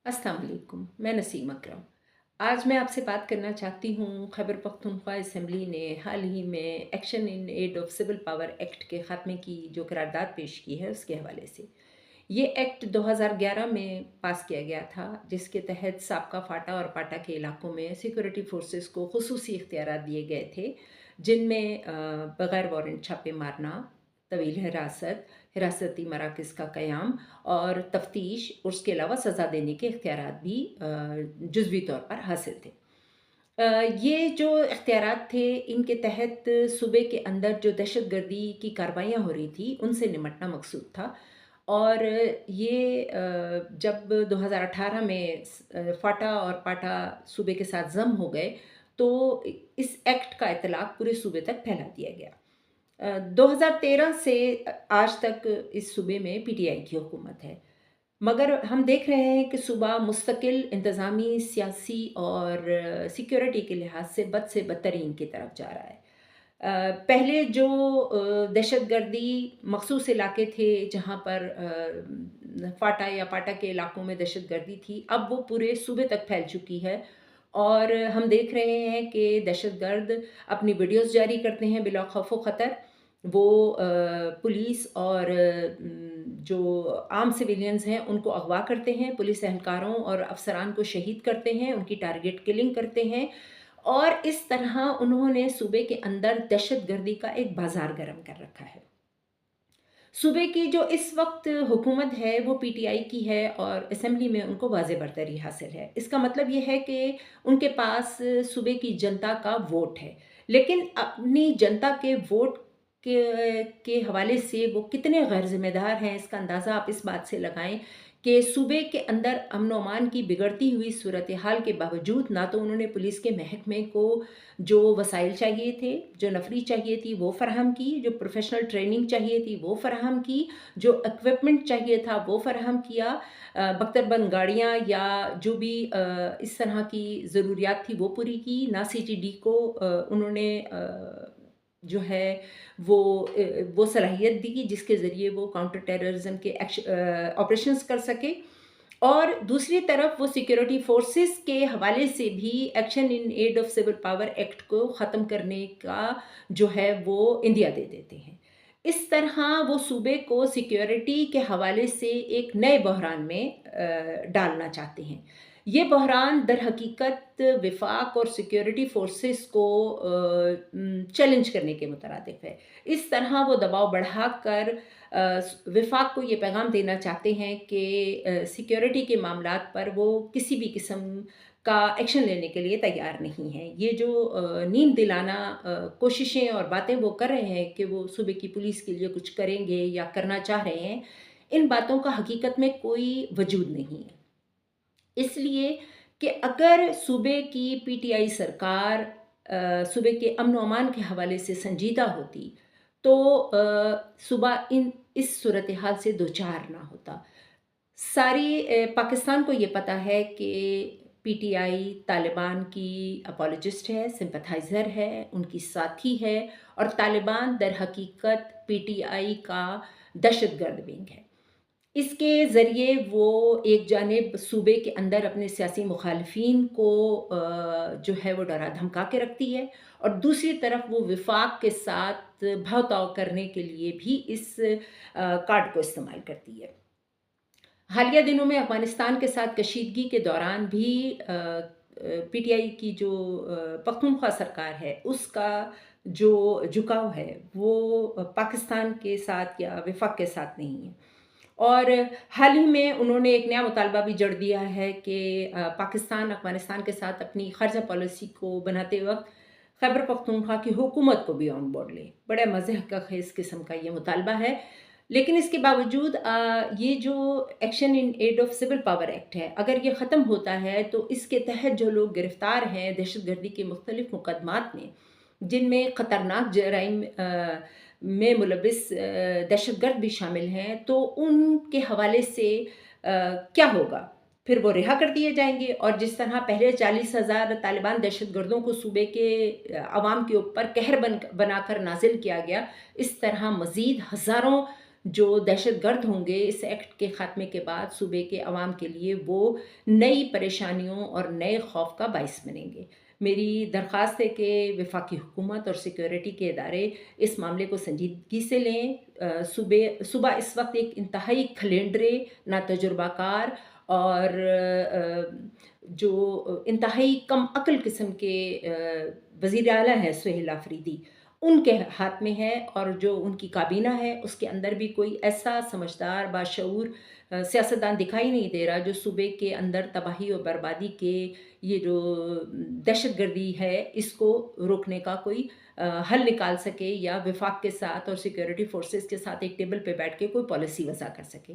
अस्सलाम वालेकुम। मैं नसीम अकरम। आज मैं आपसे बात करना चाहती हूँ। खैबर पख्तूनख्वा असेंबली ने हाल ही में action in aid of civil power act के ख़ात्मे की जो करारदाद पेश की है उसके हवाले से। ये एक्ट 2011 में पास किया गया था, जिसके तहत साबका फ़ाटा और पाटा के इलाकों में सिक्योरिटी फोर्सेस को खुसूसी इख्तियारात दिए गए थे, जिनमें बग़ैर वारंट छापे मारना, तवील हिरासत, हिरासती मराकज़ का क़याम और तफ्तीश और उसके अलावा सज़ा देने के इख्तियारात भी जुज़वी तौर पर हासिल थे। ये जो इख्तियारात थे, इनके तहत सूबे के अंदर जो दहशतगर्दी की कार्रवाइयाँ हो रही थी, उनसे निमटना मकसूद था। और ये जब 2018 में फाटा और पाटा सूबे के साथ ज़म हो गए, तो इस एक्ट का इतलाक़ पूरे सूबे तक फैला दिया गया। 2013 से आज तक इस सूबे में पीटीआई की हुकूमत है। मगर हम देख रहे हैं कि सूबा मुस्तकिल इंतज़ामी, सियासी और सिक्योरिटी के लिहाज से बदतरीन की तरफ जा रहा है। पहले जो दहशतगर्दी मख़सूस इलाके थे जहाँ पर फाटा या पाटा के इलाकों में दहशतगर्दी थी, अब वो पूरे सूबे तक फैल चुकी है। और हम देख रहे हैं कि दहशतगर्द अपनी वीडियोज़ जारी करते हैं बिला खौफ़ व ख़तर। वो पुलिस और जो आम सिविलियंस हैं उनको अगवा करते हैं, पुलिस एहलकारों और अफ़सरान को शहीद करते हैं, उनकी टारगेट किलिंग करते हैं और इस तरह उन्होंने सूबे के अंदर दहशतगर्दी का एक बाज़ार गर्म कर रखा है। सूबे की जो इस वक़्त हुकूमत है वो पीटीआई की है और असेंबली में उनको वाज़ेह बरतरी हासिल है। इसका मतलब ये है कि उनके पास सूबे की जनता का वोट है। लेकिन अपनी जनता के वोट के हवाले से वो कितने गैर ज़िम्मेदार हैं, इसका अंदाज़ा आप इस बात से लगाएँ कि सूबे के अंदर अमन-ओ-अमान की बिगड़ती हुई सूरत-ए-हाल के बावजूद ना तो उन्होंने पुलिस के महकमे को जो वसाइल चाहिए थे, जो नफ़री चाहिए थी वो फ़राहम की, जो प्रोफ़ेशनल ट्रेनिंग चाहिए थी वो फ़राहम की, जो इक्विपमेंट चाहिए था वो फ़राहम किया। बख्तरबंद गाड़ियाँ या जो भी इस तरह की ज़रूरियात थी वो पूरी की। ना सीटीडी को उन्होंने जो है वो सलाहियत दी जिसके ज़रिए वो काउंटर टेररिज़्म के ऑपरेशंस कर सके। और दूसरी तरफ वो सिक्योरिटी फ़ोर्सेस के हवाले से भी action in aid of civil power act को ख़त्म करने का जो है वो इंदिया दे देते हैं। इस तरह वो सूबे को सिक्योरिटी के हवाले से एक नए बहरान में डालना चाहते हैं। ये बहरान दरहकीकत विफ़ाक और सिक्योरिटी फ़ोर्सेस को चैलेंज करने के मुतरादिफ़ है। इस तरह वो दबाव बढ़ाकर विफ़ाक को ये पैगाम देना चाहते हैं कि सिक्योरिटी के मामलात पर वो किसी भी किस्म का एक्शन लेने के लिए तैयार नहीं हैं। ये जो नींद दिलाना कोशिशें और बातें वो कर रहे हैं कि वो सूबे की पुलिस के लिए कुछ करेंगे या करना चाह रहे हैं, इन बातों का हकीकत में कोई वजूद नहीं है। इसलिए कि अगर सूबे की पीटीआई सरकार सूबे के अमन-ओ-अमान के हवाले से संजीदा होती, तो सूबा इस सूरत-ए-हाल से दो-चार ना होता। सारी पाकिस्तान को ये पता है कि पीटीआई तालिबान की अपोलोजिस्ट है, सिम्पैथाइज़र है, उनकी साथी है और तालिबान दर हकीकत पीटीआई का दहशतगर्द विंग है। इसके ज़रिए वो एक जानिब सूबे के अंदर अपने सियासी मुखालिफिन को जो है वो डरा-धमका के रखती है और दूसरी तरफ वो विफ़ाक के साथ भाव-ताव करने के लिए भी इस कार्ड को इस्तेमाल करती है। हालिया दिनों में अफ़गानिस्तान के साथ कशीदगी के दौरान भी पीटीआई की जो पख्तूनख्वा सरकार है, उसका जो झुकाव है, वो पाकिस्तान के साथ या वफ़ाक के साथ नहीं है। और हाल ही में उन्होंने एक नया मुतालबा भी जड़ दिया है कि पाकिस्तान अफ़गानिस्तान के साथ अपनी ख़ारिजा पॉलिसी को बनाते वक़्त खैबर पख्तूनख्वा की हुकूमत को भी ऑन बोर्ड ले। बड़ा मज़े का ख़ेज़ किस्म का ये मुतालबा है। लेकिन इसके बावजूद ये जो action in aid of civil power act है, अगर ये ख़त्म होता है तो इसके तहत जो लोग गिरफ़्तार हैं दहशतगर्दी के मुख्तलिफ़ मुकदमात में, जिनमें ख़तरनाक जराइम में मुलविस दहशतगर्द भी शामिल हैं, तो उनके हवाले से क्या होगा? फिर वो रिहा कर दिए जाएँगे और जिस तरह पहले 40,000 तालिबान दहशतगर्दों को सूबे के अवाम के ऊपर कहर बनाकर नाज़िल किया गया, इस तरह मज़ीद हज़ारों जो दहशतगर्द होंगे इस एक्ट के ख़ात्मे के बाद सूबे के अवाम के लिए वो नई परेशानियों और नए खौफ का बाइस बनेंगे। मेरी दरख्वास्त है कि वफाकी हुकूमत और सिक्योरिटी के इदारे इस मामले को संजीदगी से लें। सूबा इस वक्त एक इंतहाई खलेंडरे, नातजुर्बाकार और जो इंतहाई कम अक्ल किस्म के वज़ीर आला हैं सुहेल आफरीदी, उनके हाथ में है, और जो उनकी काबीना है उसके अंदर भी कोई ऐसा समझदार बाशऊर सियासतदान दिखाई नहीं दे रहा जो सूबे के अंदर तबाही और बर्बादी के ये जो दहशतगर्दी है इसको रोकने का कोई हल निकाल सके या वफाक के साथ और सिक्योरिटी फोर्सेस के साथ एक टेबल पे बैठ के कोई पॉलिसी वज़ा कर सके।